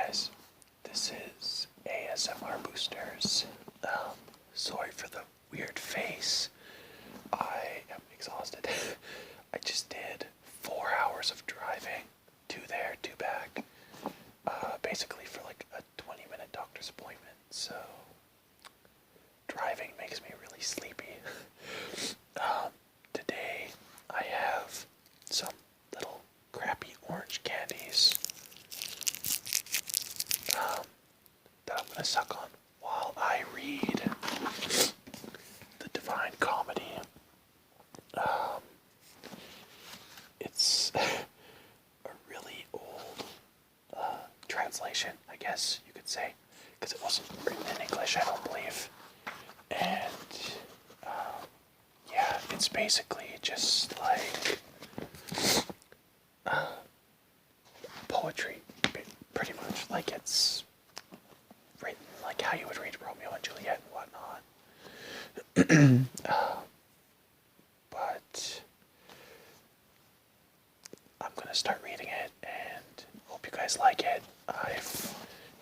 guys, this is ASMR Boosters. Sorry for the weird face. I am exhausted. I just did 4 hours of driving, 2 there, 2 back, basically for like a 20-minute doctor's appointment, so driving makes me really sleepy. Today I have some little crappy orange candies that I'm going to suck on while I read the Divine Comedy. It's a really old translation, I guess you could say, because it wasn't written in English, I don't believe. And yeah, it's basically just like poetry, pretty much. Like, it's written like how you would read Romeo and Juliet and whatnot. But I'm gonna start reading it and hope you guys like it. I've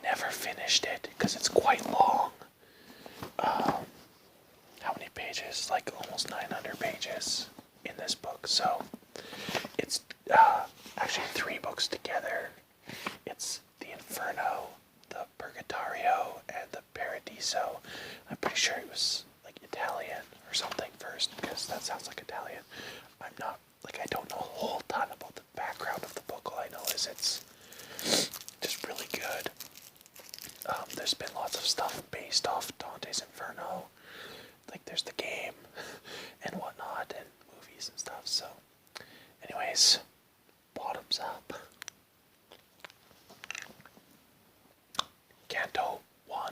never finished it because it's quite long. How many pages? Like almost 900 pages in this book. So it's actually 3 books together. It's the Inferno, the Purgatorio, and the Paradiso. I'm pretty sure it was like Italian or something first, because that sounds like Italian. I'm not, like, I don't know a whole ton about the background of the book. All I know is it's just really good. There's been lots of stuff based off Dante's Inferno. Like, there's the game and whatnot, and movies and stuff, so anyways, bottoms up. Canto I,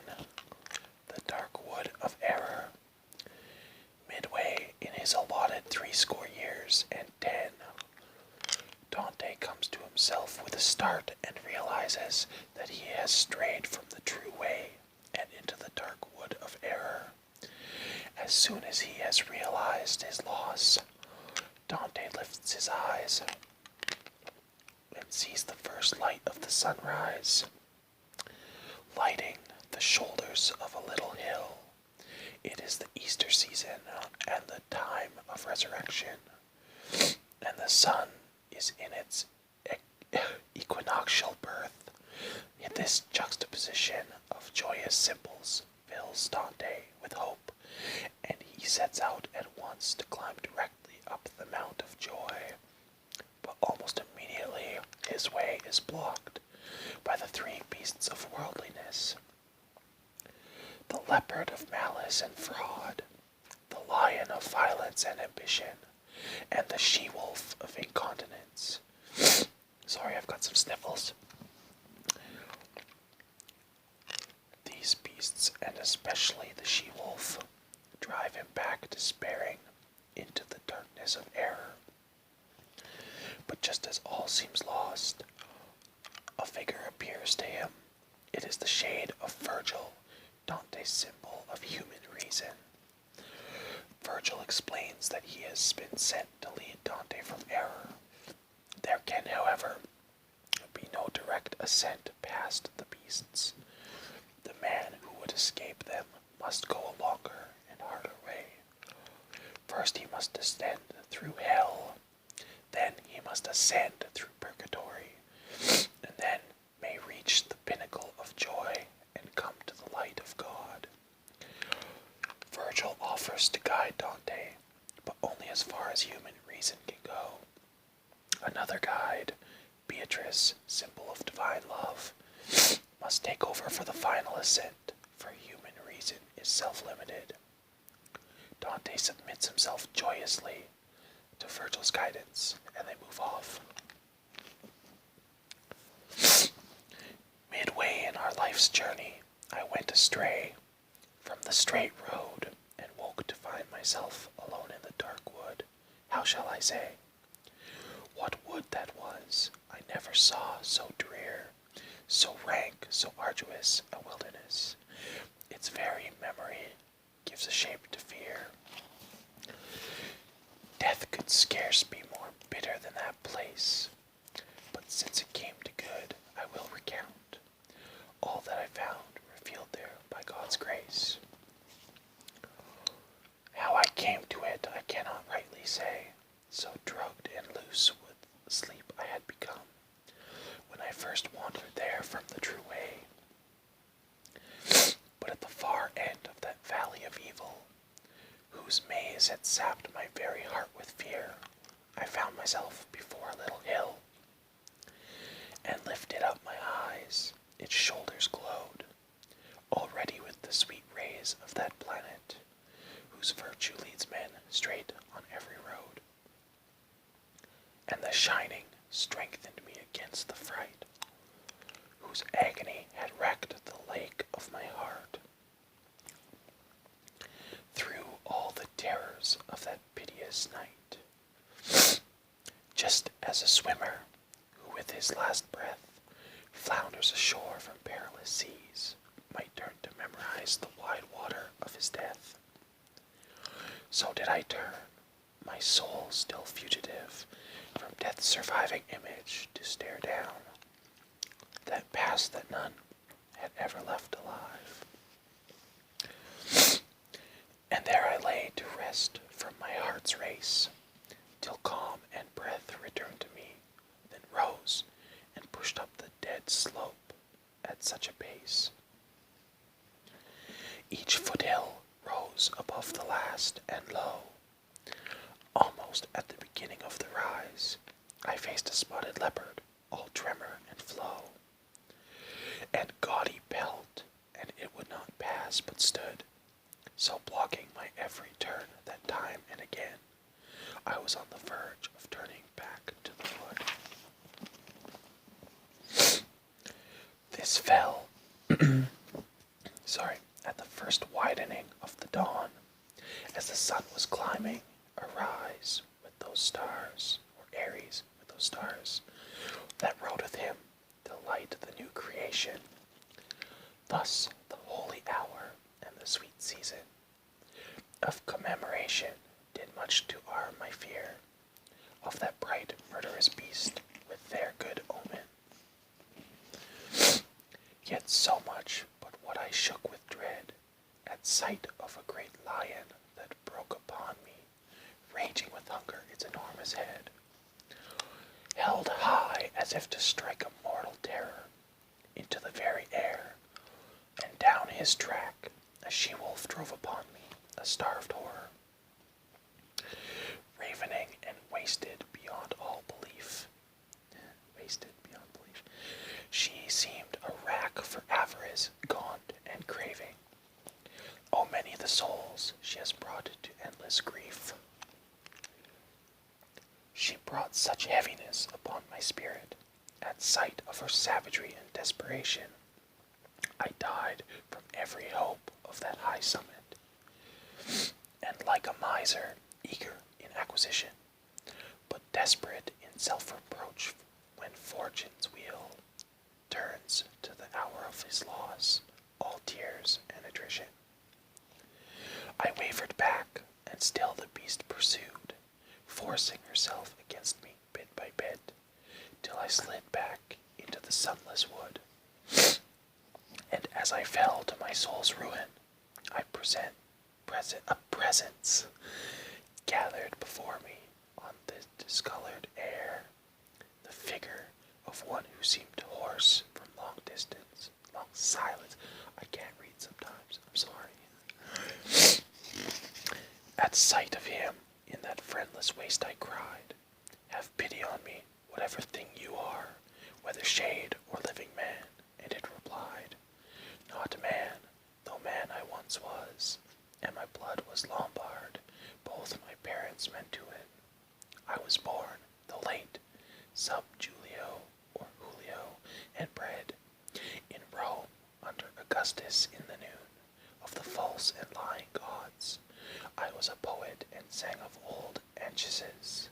The Dark Wood of Error. Midway in his allotted 70 years and 10, Dante comes to himself with a start and realizes that he has strayed from the true way and into the dark wood of error. As soon as he has realized his loss, Dante lifts his eyes and sees the first light of the sunrise, lighting the shoulders of a little hill. It is the Easter season and the time of resurrection, and the sun is in its equinoctial birth. In this juxtaposition of joyous symbols fills Dante with hope, and he sets out at once to climb directly up the Mount of Joy. But almost immediately his way is blocked by the 3 beasts of worldliness: the leopard of malice and fraud, the lion of violence and ambition, and the she-wolf of incontinence. Sorry, I've got some sniffles. These beasts, and especially the she-wolf, drive him back despairing into the darkness of error. But just as all seems lost, a figure appears to him. It is the shade of Virgil, Dante's symbol of human reason. Virgil explains that he has been sent to lead Dante from error. There can, however, be no direct ascent past the beasts. The man who would escape them must go a longer and harder way. First he must descend through hell, then he must ascend through purgatory, and then may reach the pinnacle of joy and come to the light of God. Virgil offers to guide Dante, but only as far as human reason can go. Another guide, Beatrice, symbol of divine love, must take over for the final ascent, for human reason is self-limited. Dante submits himself joyously to Virgil's guidance, and they move off. Midway in our life's journey, I went astray from the straight road and woke to find myself alone in the dark wood. How shall I say? What wood that was, I never saw so drear, so rank, so arduous a wilderness. Its very memory gives a shape to fear. Death could scarce be more bitter than that place, but since it came to good, I will recount. from the true way. But at the far end of that valley of evil, whose maze had sapped my very heart with fear, I found myself before a little hill, and lifted up my eyes. Its shoulders glowed, already with the sweet rays of that planet, whose virtue leads men straight on every road. And the shining strengthened me against the fright, whose agony had wrecked the lake of my heart. Through all the terrors of that piteous night, just as a swimmer who with his last breath flounders ashore from perilous seas might turn to memorize the wide water of his death, so did I turn, my soul still fugitive from death's surviving image, to stare down that past that none had ever left alive. And there I lay to rest from my heart's race, till calm and breath returned to me, then rose and pushed up the dead slope at such a pace. Each foothill rose above the last, and lo, almost at the beginning of the rise, I faced a spotted leopard, all tremor and flow, and gaudy pelt, and it would not pass, but stood, so blocking my every turn that time and again I was on the verge of turning back to the wood. This fell, at the first widening of the dawn, as the sun was climbing a rise with those stars, or Aries with those stars, that rode with him to light the new creation. Thus the holy hour and the sweet season of commemoration did much to arm my fear of that bright murderous beast with their good omen. Yet so much but what I shook with dread at sight of a great lion that broke upon me, raging with hunger its enormous head, held high as if to strike a mortal terror into the very air, and down his track a she-wolf drove upon me, a starved horror, ravening and wasted beyond all belief. She seemed a rack for avarice, gaunt and craving. Oh, many the souls she has brought to endless grief. She brought such heaviness upon my spirit, at sight of her savagery and desperation, I died from every hope of that high summit, and like a miser, eager in acquisition, but desperate in self-reproach when fortune's wheel turns to the hour of his loss, all tears and attrition. I wavered back, and still the beast pursued, forcing herself against me bit by bit, till I slid back into the sunless wood. And as I fell to my soul's ruin, I a presence gathered before me on the discolored air, the figure of one who seemed hoarse from long distance, long silence. I can't read sometimes, I'm sorry. At sight of him, in that friendless waste I cried, have pity on me, whatever thing you are, whether shade or living man, and it replied, not man, though man I once was, and my blood was Lombard, both my parents Mantuan. I was born, though late, sub Julio, or Julio, and bred in Rome under Augustus in the noon of the false and lying gods. I was a poet and sang of old Anchises,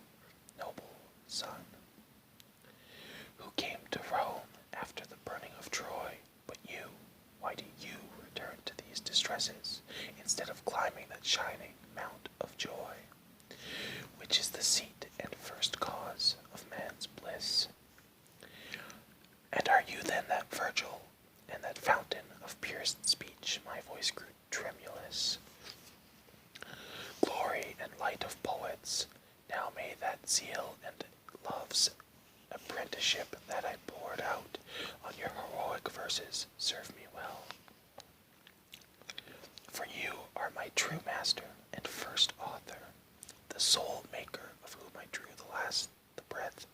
noble son, who came to Rome after the burning of Troy. But you, why do you return to these distresses, instead of climbing that shining mount of joy, which is the seat and first cause of man's bliss? And are you then that Virgil, and that fountain of purest speech? My voice grew tremulous. Glory and light of poets, now may that zeal and love's apprenticeship that I poured out on your heroic horses serve me well. For you are my true master and first author, the sole maker of whom I drew the breath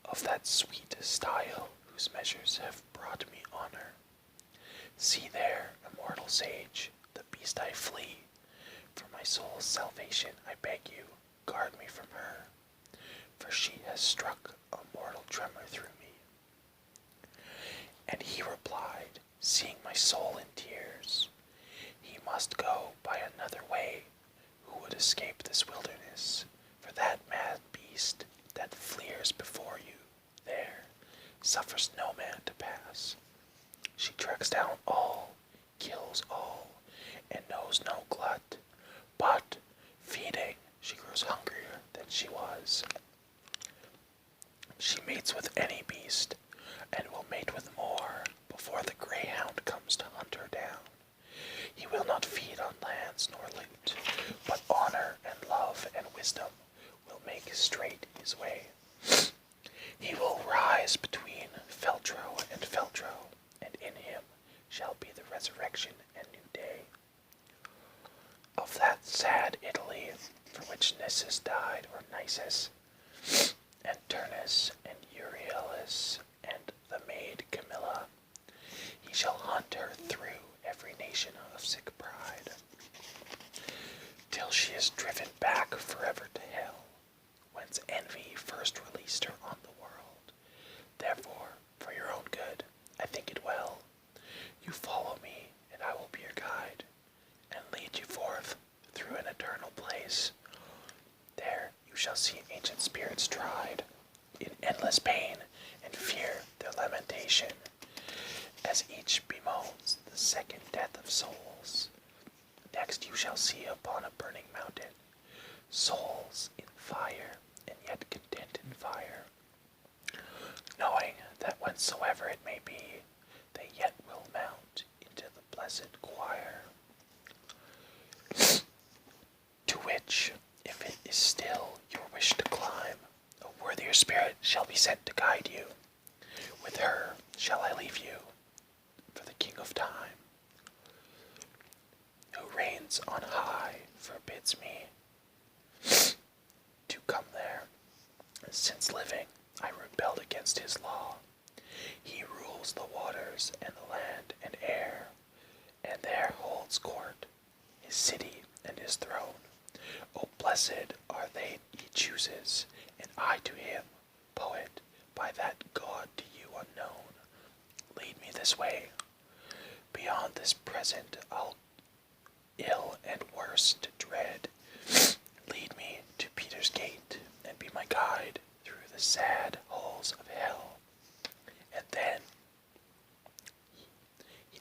of that sweet style whose measures have brought me honor. See there, immortal sage, the beast I flee. For my soul's salvation, I beg you, guard me from her, for she has struck a mortal tremor through me. And he replied, seeing my soul in tears, he must go by another way, who would escape this wilderness, for that mad beast that fleers before you there suffers no man to pass. She tracks down all, kills all, and knows no glut, but, feeding, she grows hungrier than she was. She mates with any beast, and will mate with more before the greyhound comes to hunt her down. He will not feed on lands nor loot, but honor and love and wisdom will make straight his way. He will rise between Feltro and Feltro, and in him shall be the resurrection and new day. Of that sad Italy, for which Nissus died, or Nisus, and Turnus, and Euryalus, and the maid Camilla, he shall hunt her through every nation of sick pride, till she is driven back forever to hell, whence envy first released her on the world. Therefore, for your own good, I think it well, you follow me, and I will be your guide, and lead you forth through an eternal place. There you shall see ancient spirits tried, in endless pain and fear their lamentation, as each bemoans the second death of souls. Next you shall see upon a burning mountain, souls in fire, and yet content in fire, knowing that whensoever it may be, they yet will mount into the blessed choir, to which, if it is still your wish to climb, a worthier spirit shall be sent to guide you. With her shall I leave you, for the King of Time, who reigns on high, forbids me to come there, since living I rebelled against his law. He rules the waters and the land and air, and there holds court, his city and his throne. O blessed are they he chooses, and I to him, poet, by that God to you unknown. Lead me this way. Beyond this present I'll ill and worse to dread. Lead me to Peter's gate, and be my guide through the sad halls of hell.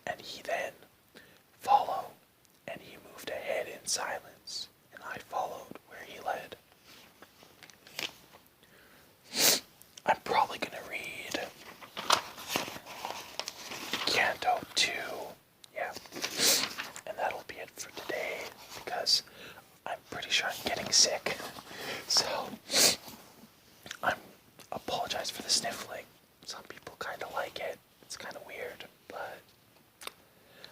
And he then follow, and he moved ahead in silence, and I followed where he led. I'm probably going to read Canto II, yeah, and that'll be it for today, because I'm pretty sure I'm getting sick, so I apologize for the sniffling. Some people kind of like it, it's kind of weird, but,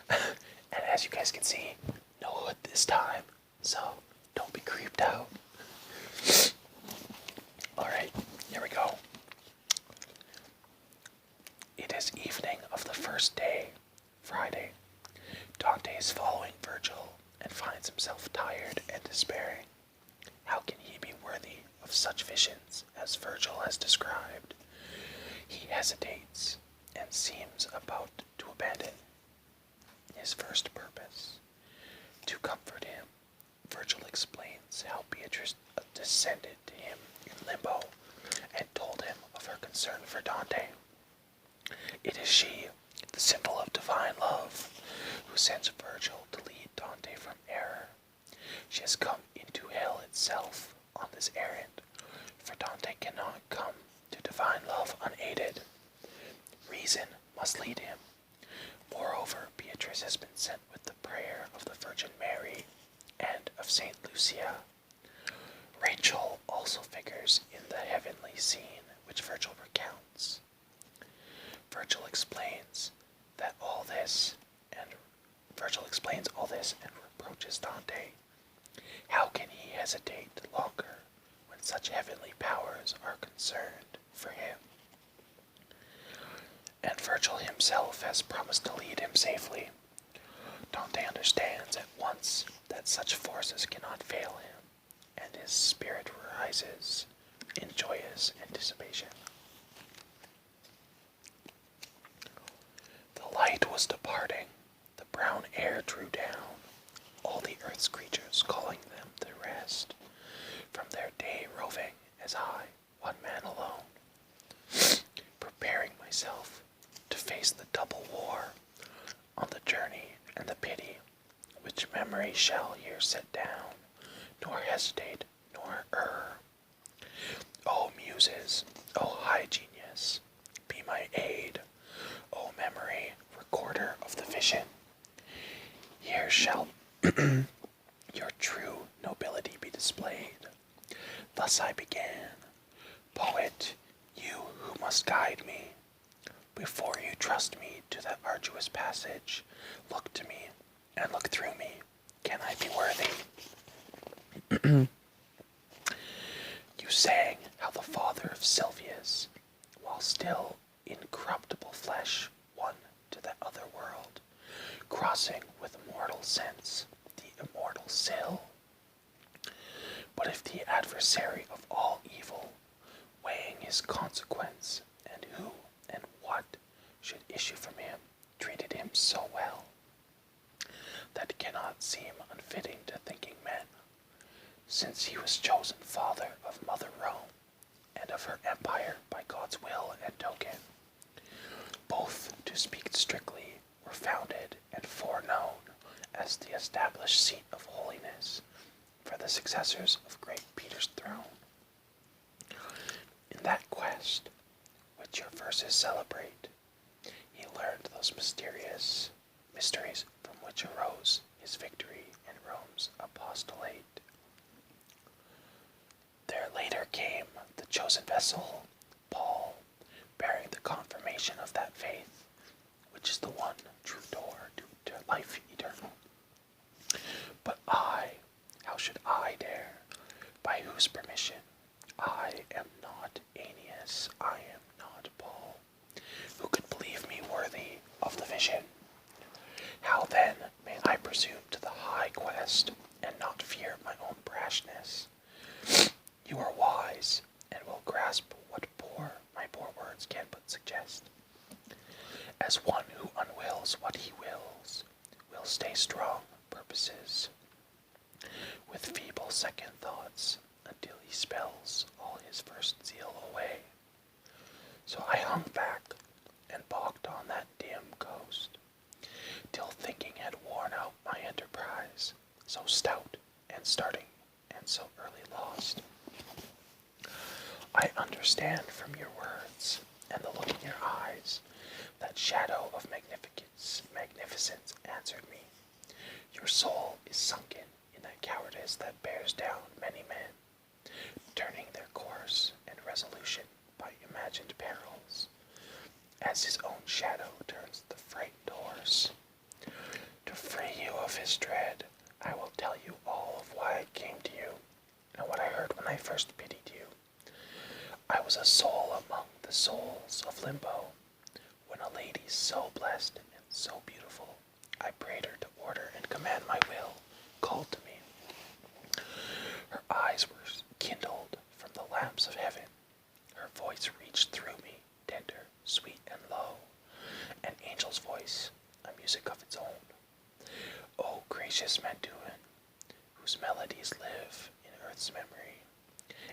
and as you guys can see, no hood this time, so don't be creeped out. Alright, here we go. It is evening of the first day, Friday. Dante is following Virgil and finds himself tired and despairing. How can he be worthy of such visions as Virgil has described? He hesitates and seems about to abandon his first purpose. To comfort him, Virgil explains how Beatrice descended to him in limbo and told him of her concern for Dante. It is she, the symbol of divine love, who sends Virgil to lead Dante from error. She has come into hell itself on this errand, for Dante cannot come to divine love unaided. Reason must lead him. Moreover, Beatrice has been sent with the prayer of the Virgin Mary and of Saint Lucia. Rachel also figures in the heavenly scene which Virgil recounts. For Virgil explains that all this, and Virgil explains all this and reproaches Dante. How can he hesitate longer when such heavenly powers are concerned for him? And Virgil himself has promised to lead him safely. Dante understands at once that such forces cannot fail him, and his spirit rises in joyous anticipation. The light was departing, the brown air drew down, all the earth's creatures calling them to rest, from their day roving as I, one man alone, preparing myself to face the double war on the journey and the pity, which memory shall here set down, nor hesitate, nor err. O muses, O high genius, be my aid, O memory, recorder of the vision. Here shall your true nobility be displayed. Thus I began. Poet, you who must guide me, before you trust me to that arduous passage, look to me and look through me. Can I be worthy? You sang how the father of Sylvius, while still in corruptible flesh, won to that other world, crossing with mortal sense the immortal sill. But if the adversary of all evil, weighing his consequence, and who and what should issue from him, treated him so well, that cannot seem unfitting to thinking men, since he was chosen father of Mother Rome, and of her empire by God's will and token. Both, to speak strictly, were founded and foreknown as the established seat of holiness for the successors of great Peter's throne. In that quest, which your verses celebrate, he learned those mysterious mysteries from which arose his victory in Rome's apostolate. There later came the chosen vessel, Paul, bearing the confirmation of that faith, which is the one true door to life eternal. But I, how should I dare? By whose permission? I am not Aeneas, I am not Paul. Who could believe me worthy of the vision? How then may I presume to the high quest, and not fear my own brashness? You are wise, and will grasp what my poor words can but suggest. As one who unwills what he wills, will stay strong purposes, with feeble second thoughts, until he spells all his first zeal away. So I hung back, and balked on that dim coast, till thinking had worn out my enterprise, so stout and starting, and so early lost. I understand from your words, and the look in your eyes, that shadow of magnificence answered me. Your soul is sunken in that cowardice that bears down many men, turning their course and resolution by imagined perils, as his own shadow turns the frightened horse. To free you of his dread, I will tell you all of why I came to you, and what I heard when I first pitied you. I was a soul among the souls of limbo, when a lady so blessed and so beautiful, I prayed her to order and command my will, called to me. Her eyes were kindled from the lamps of heaven, her voice reached through me, tender, sweet, and low, an angel's voice, a music of its own. O gracious Mantuan, whose melodies live in earth's memory,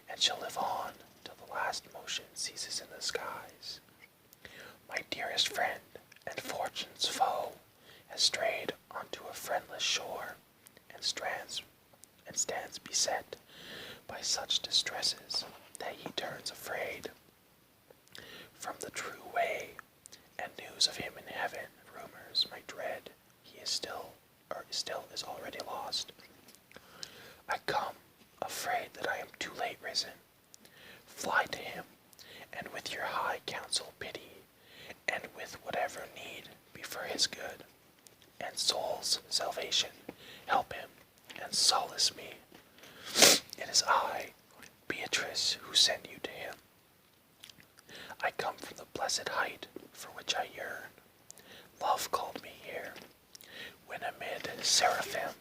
and shall live on till the last motion ceases in the skies. My dearest friend and fortune's foe has strayed onto a friendless shore, and stands beset by such distresses that he turns afraid from the true way, and news of him in heaven rumors my dread he is still is already lost. I come, afraid that I am too late risen. Fly to him, and with your high counsel pity, and with his good and soul's salvation. Help him and solace me. It is I, Beatrice, who send you to him. I come from the blessed height for which I yearn. Love called me here. When amid seraphim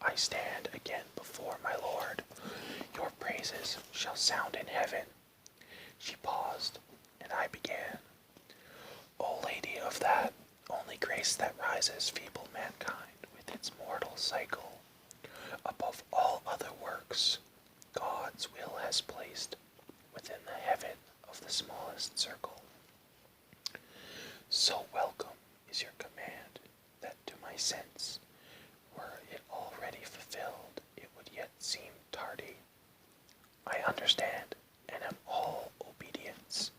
I stand again before my Lord, your praises shall sound in heaven. She paused, and I began. O Lady of that only grace that rises feeble mankind with its mortal cycle, above all other works, God's will has placed within the heaven of the smallest circle. So welcome is your command that to my sense, were it already fulfilled, it would yet seem tardy. I understand and am all obedience.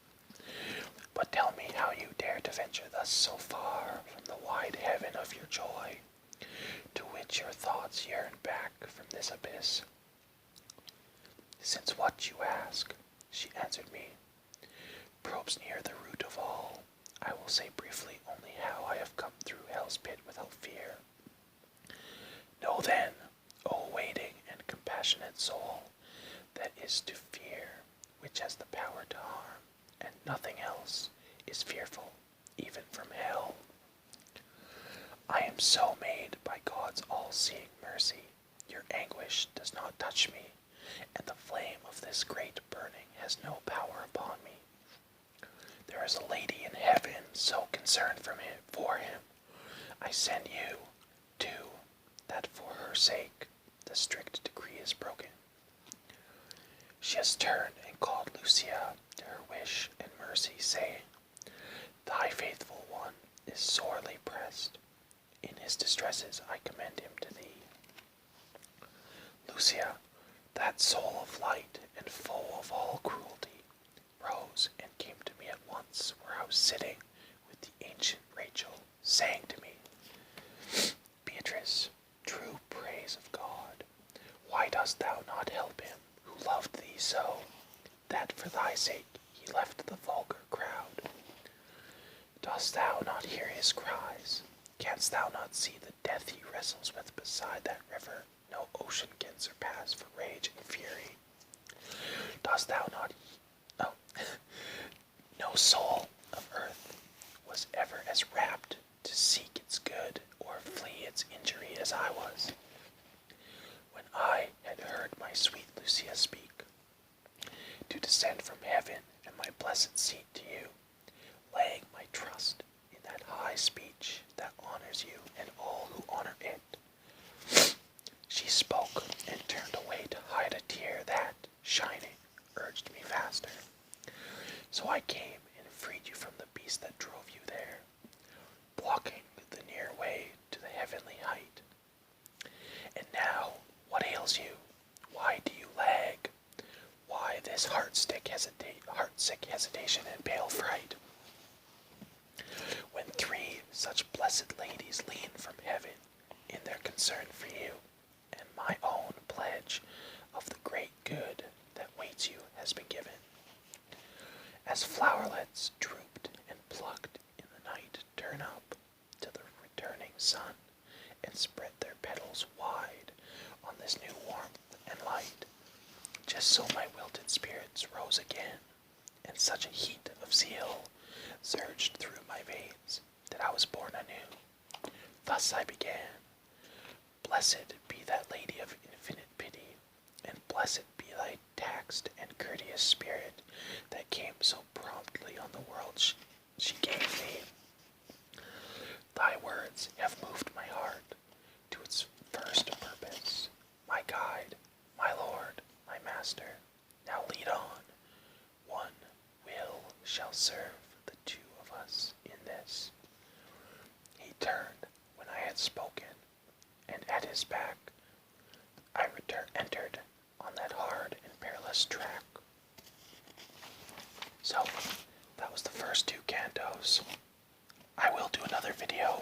But tell me how you dare to venture thus so far from the wide heaven of your joy, to which your thoughts yearn back from this abyss. Since what you ask, she answered me, probes near the root of all, I will say briefly only how I have come through hell's pit without fear. Know then, O waiting and compassionate soul, that is to fear which has the power to harm, and nothing else is fearful, even from hell. I am so made by God's all-seeing mercy, your anguish does not touch me, and the flame of this great burning has no power upon me. There is a lady in heaven so concerned for him. I send you, too, that for her sake the strict decree is broken. She has turned and called Lucia to her wish and mercy, saying, Thy faithful one is sorely pressed. In his distresses I commend him to thee. Lucia, that soul of light and full of all cruelty, rose and came to me at once where I was sitting with the ancient Virgil, saying to me, Beatrice, true praise of God, why dost thou not help him who loved thee so, that for thy sake he left the vulgar crowd? Dost thou not hear his cries? Canst thou not see the death he wrestles with beside that river no ocean can surpass for rage and fury? Dost thou not... No soul of earth was ever as rapt to seek its good or flee its injury as I was. When I had heard my sweet Lucia speak, to descend from heaven and my blessed seat to you, laying my trust in that high speech that honors you and all who honor it, she spoke and turned away to hide a tear that, shining, urged me faster. So I came and freed you from the beast that drove you there, blocking the near way to the heavenly height. And now, what ails you? Why do you lag? Why this heart-sick hesitation and pale fright? When three such blessed ladies lean from heaven in their concern for you, and my own pledge of the great good that waits you has been given. As flowerlets drooped and plucked in the night turn up to the returning sun and spread their petals wide on this new warmth and light, just so my wilted spirits rose again, and such a heat of zeal surged through my veins that I was born anew. Thus I began. Blessed be that lady of infinite pity, and blessed be thy taxed and courteous spirit that came so promptly on the world she gave thee. Thy words have moved my heart to its first purpose. My guide, my Lord, my Master, now lead on. One will shall serve the two of us in this. He turned when I had spoken, and at his back I entered on that hard and perilous track. So, that was the first two cantos. I will do another video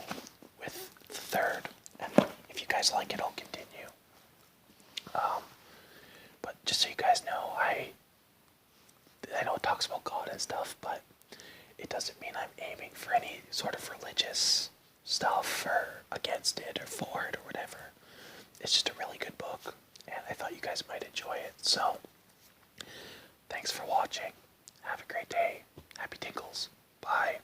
with the third, and if you guys like it, I'll continue. But just so you guys know, I know it talks about God and stuff, but it doesn't mean I'm aiming for any sort of religious stuff or against it or for it or whatever. It's just a really good book, and I thought you guys might enjoy it. So, thanks for watching. Have a great day. Happy tingles. Bye.